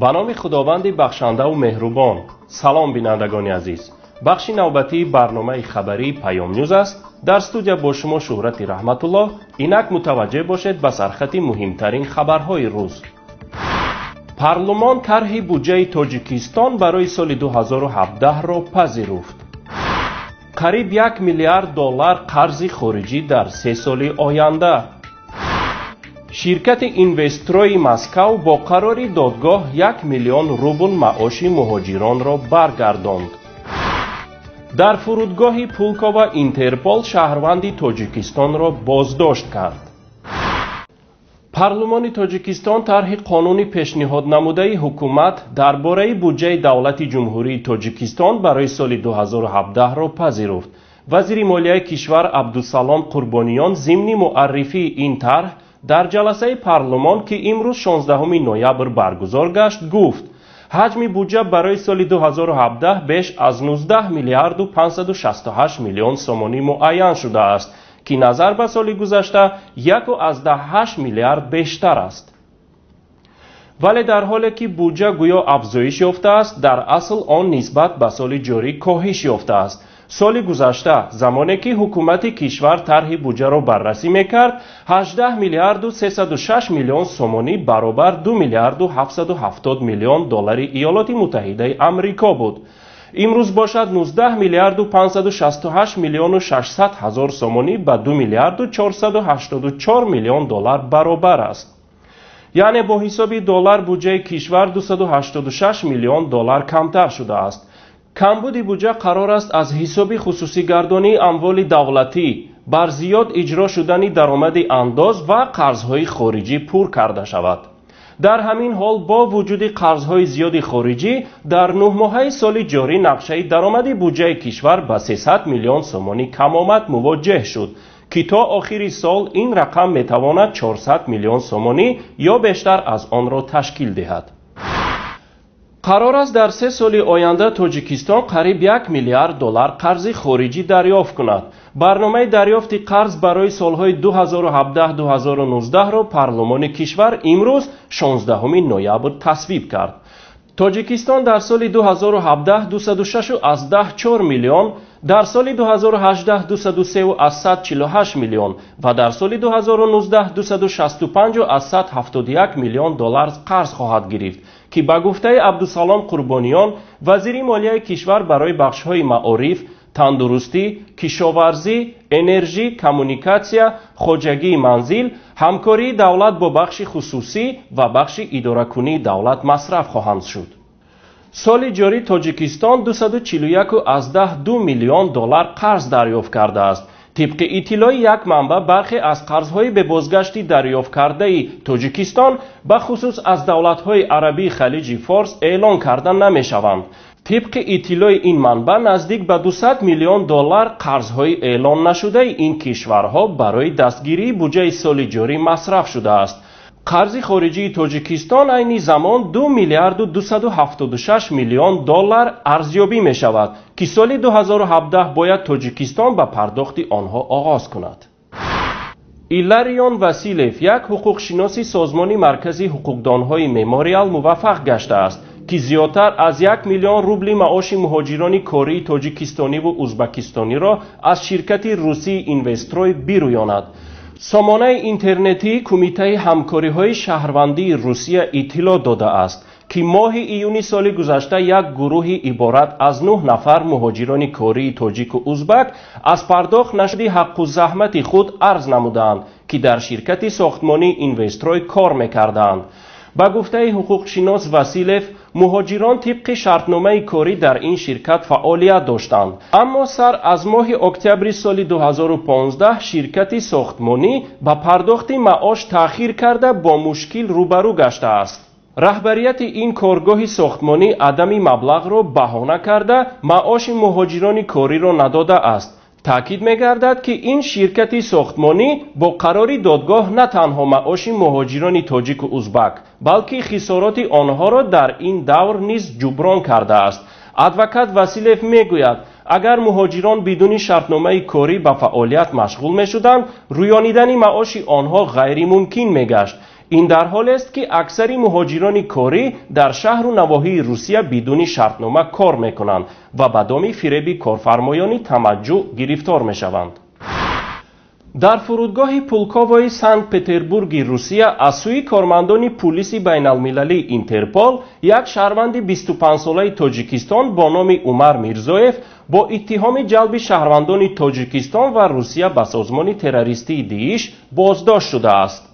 به نام خداوند بخشنده و مهربان. سلام بینندگان عزیز. بخش نوبتی برنامه خبری پیام نیوز است. در استودیو با شما شهرت رحمت الله. اینک متوجه باشید به سرخط مهمترین خبرهای روز. پارلمان طرح بودجه تاجیکستان برای سال 2017 را پذیرفت. قریب 1 میلیارد دلار قرض خارجی در 3 سال آینده. شرکت اینوستروی مسکو با قرار دادگاه 1 میلیون روبل معاش مهاجران را برگرداند. در فرودگاه پولکووا اینترپول شهروند تاجیکستان را بازداشت کرد. پارلمان تاجیکستان طرح قانونی پیشنهاد نموده حکومت درباره بودجه دولت جمهوری تاجیکستان برای سال 2017 را پذیرفت. وزیر مالیه کشور عبدالسلام قربانیان ضمن معرفی این طرح در جلسه پارلمان که امروز 16 نوامبر برگزار گشت گفت حجم بودجه برای سال 2017 بیش از 19 میلیارد و 568 میلیون سومانی معین شده است که نظر به سال گذشته 1.8 میلیارد بیشتر است. ولی در حالی که بودجه گویا افزایش یافته است، در اصل آن نسبت به سال جاری کاهش یافته است. سال گذشته زمانی که حکومت کشور طرح بودجه را بررسی میکرد 18 میلیارد و 306 میلیون سومانی برابر 2 میلیارد و 770 میلیون دلار ایالات متحده آمریکا بود. امروز باشد 19 میلیارد و 568 میلیون و 600 هزار سومانی به 2 میلیارد و 484 میلیون دلار برابر است. یعنی با حساب دلار بودجه کشور 286 میلیون دلار کمتر شده است. کمبود بودجه قرار است از حساب خصوصی گردانی اموال دولتی بر زیاد اجرا شدن درآمد انداز و قرضهای خارجی پر کرده شود. در همین حال با وجود قرضهای زیاد خارجی در 9 ماهه سال جاری نقشه درآمد بودجه کشور به 300 میلیون سومانی کم آمد مواجه شد که تا آخر سال این رقم میتواند 400 میلیون سومانی یا بیشتر از آن را تشکیل دهد. قرار است در 3 سال آینده تاجیکستان قریب 1 میلیارد دلار قرض خارجی دریافت کند. برنامه دریافت قرض برای سالهای 2017-2019 را پارلمان کشور امروز 16 نوامبر تصویب کرد. تاجیکستان در سال 2017 206.4 میلیون، در سال 2018 203.148 میلیون و در سال 2019 265.171 میلیون دلار قرض خواهد گرفت که به گفته عبدالسلام قربانیان وزیر مالیه کشور برای بخش‌های معارف، تندرستی، کشاورزی، انرژی، کمونیکاسیا، خواجگی منزل، همکاری دولت با بخش خصوصی و بخش اداره‌کنی دولت مصرف خواهند شد. سال جاری تاجیکستان 241.2 میلیون دلار قرض دریافت کرده است. طبق اطلاع یک منبع برخی از قرضهای به بازگشتی دریافت کرده تاجیکستان به خصوص از دولت‌های عربی خلیج فارس اعلان کرده نمی‌شوند. طبق اطلاع این منبع نزدیک به 200 میلیون دلار قرضهای اعلان نشده این کشورها برای دستگیری بودجه سال جاری مصرف شده است. قرض خارجی تاجیکستان عین زمان 2 میلیارد و 276 میلیون دلار ارزیابی می شود که سال 2017 باید تاجیکستان به پرداخت آنها آغاز کند. ایلاریون واسیلیف یک حقوق شناسی سازمان مرکزی حقوقدانهای مموریال موفق گشته است که زیادتر از 1 میلیون روبل معاش مهاجران کاری تاجیکستانی و ازبکستانی را از شرکت روسی اینوستروی بیرویاند. سامانه اینترنتی کمیته همکاری‌های شهروندی روسیه اطلاع داده است که ماه ایونی سال گذشته یک گروه عبارت از 9 نفر مهاجران کاری تاجیک و ازبک از پرداخت نشده حق و زحمت خود عرض نمودند که در شرکت ساختمانی اینوستروی کار می‌کردند. با گفته حقوق شناس واسیلیف مهاجران طبق شرطنامه کاری در این شرکت فعالیت داشتند، اما سر از ماه اکتبر سال 2015 شرکت ساختمانی با پرداخت معاش تأخیر کرده با مشکل روبرو گشته است. رهبریت این کارگاه ساختمانی عدم مبلغ را بهانه کرده معاش مهاجران کاری را نداده است. تأکید می‌گردد که این شرکت ساختمانی با قرار دادگاه نه تنها معاش مهاجران تاجیک و ازبک بلکه خسارات آنها را در این دور نیز جبران کرده است. ادوکات واسیلیف میگوید اگر مهاجران بدون شرطنامه کاری به فعالیت مشغول می‌شدند رویانیدن معاش آنها غیر ممکن می‌گشت. این در حال است که اکثر مهاجران کاری در شهر و نواحی روسیه بدون شرطنامه کار میکنند و به دام فریب کارفرمایان تمجع گرفتار میشوند. در فرودگاه پولکووی سنت پتربورگ روسیه از سوی کارمندان پلیس بین المللی اینترپول یک شهروند 25 ساله تاجیکستان با نام عمر میرزویف با اتهام جلب شهروندان تاجیکستان و روسیه به سازمان تروریستی داعش بازداشت شده است.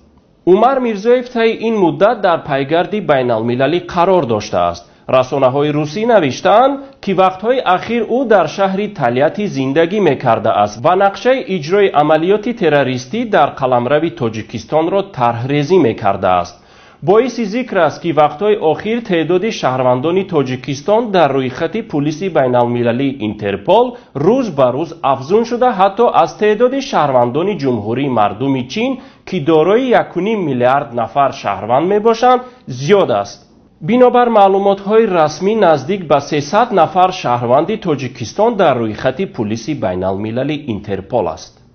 عمر میرزویف طی این مدت در پیگرد بین المللی قرار داشته است. رسانه‌های روسی نوشتند که وقت‌های اخیر او در شهر تلیت زندگی می‌کرده است و نقشه اجرای عملیات تروریستی در قلمرو تاجیکستان را طرح‌ریزی می‌کرده است. باعث ذکر است که وقت‌های اخیر تعداد شهروندان تاجیکستان در روی خط پلیس بین المللی اینترپول روز به روز افزون شده، حتی از تعداد شهروندان جمهوری مردم چین که دارای 1.5 میلیارد نفر شهروند میباشند زیاد است. بنابر معلومات‌های رسمی نزدیک به 300 نفر شهروند تاجیکستان در روی خط پلیس بین المللی اینترپول است.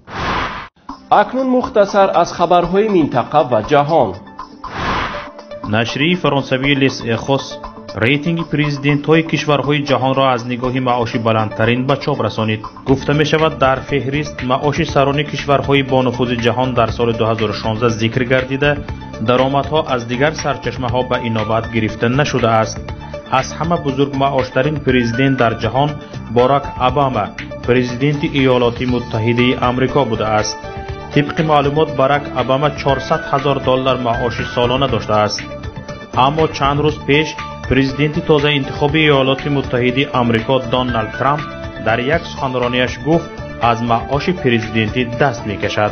اکنون مختصر از خبرهای منطقه و جهان. نشریه فرانسوی لیس اخوس ریتینگ پرزیدنت های کشورهای جهان را از نگاه معاشی بلندترین به چاپ رسانید. گفته می شود در فهرست معاش سران کشورهای با نفوذ جهان در سال 2016 ذکر گردیده درآمدها از دیگر سرچشمه ها به این نوبت گرفته نشده است. از همه بزرگ معاشترین پرزیدنت در جهان باراک اوباما پرزیدنت ایالات متحده آمریکا بوده است. طبق معلومات باراک اوباما $400,000 معاش سالانه داشته است. اما چند روز پیش پرزیدنت تازه انتخابی ایالات متحده آمریکا دونالد ترامپ در یک سخنرانیش گفت از معاش پرزیدنتی دست میکشد.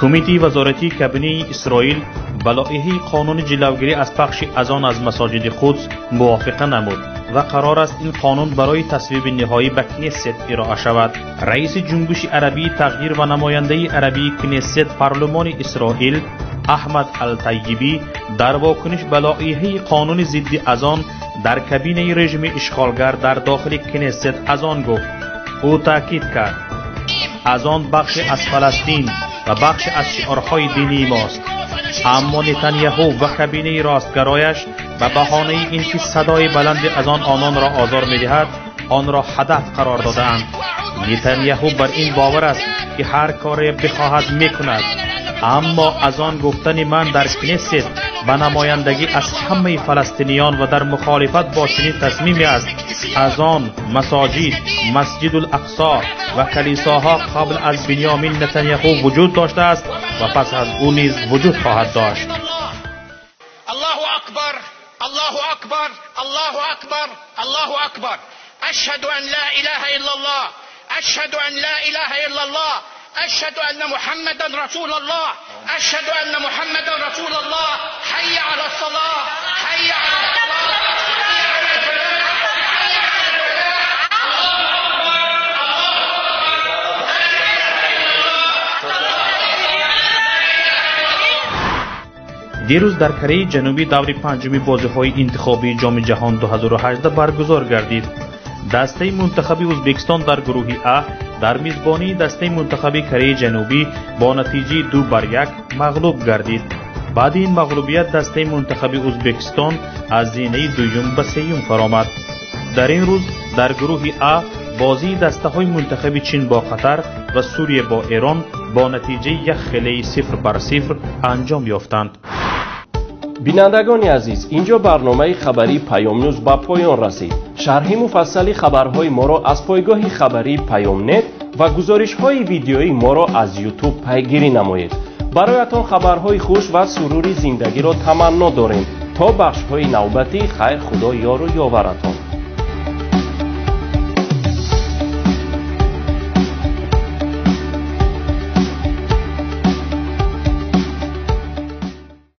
کمیته وزارتی کابینه اسرائیل با لایحه قانون جلوگیری از پخش اذان از مساجد قدس موافقه نمود و قرار است این قانون برای تصویب نهایی به کنست ارائه شود. رئیس جنبش عربی تغییر و نماینده عربی کنست پارلمان اسرائیل احمد الطیبی در واکنش به لایحه قانون ضد اذان در کابینه رژیم اشغالگر در داخل کنست اذان گفت. او تاکید کرد اذان بخش از فلسطین و بخش از شعارهای دینی ماست، اما نتانیاهو و کابینه راستگرایش به بهانه اینکه صدای بلند از آنان را آزار می‌دهد آن را هدف قرار دادند. نتانیاهو بر این باور است که هر کاری بخواهد میکند، اما از آن گفتن من در کنست به نمایندگی از همه فلسطینیان و در مخالفت با چنین تصمیمی است. از آن مساجد، مسجد الاقصی و کلیساها قبل از بنیامین نتانیاهو وجود داشته است و پس از او نیز وجود خواهد داشت. الله اکبر، الله اکبر، الله اکبر، الله اکبر. اشهد ان لا اله الا الله، اشهد ان لا اله الا الله، اشهد ان محمدا رسول الله، اشهد ان محمدا رسول الله. حي على الصلاه، حي على الصلاه، حي على الفلاح، حي على الفلاح. دیروز در کره جنوبی دور پنجمی بازی‌های انتخابی جام جهان 2018 برگزار گردید. دسته منتخب ازبکستان در گروه A در میزبانی دسته منتخب کره جنوبی با نتیجه 2-1 مغلوب گردید. بعد این مغلوبیت دسته منتخب ازبکستان از زینه دوم به سوم فرآمد. در این روز در گروه A بازی دسته های منتخب چین با قطر و سوریه با ایران با نتیجه 0-0 انجام یافتند. بینندگان عزیز، اینجا برنامه خبری پیام نیوز به پایان رسید. شرح مفصل خبرهای ما را از پایگاه خبری پیام نت و گزارش های ویدیویی ما را از یوتیوب پیگیری نمایید. برایتان خبرهای خوش و سرور زندگی را تمنا داریم. تا بخش های نوبتی، خیر خدا یار و یاورتان.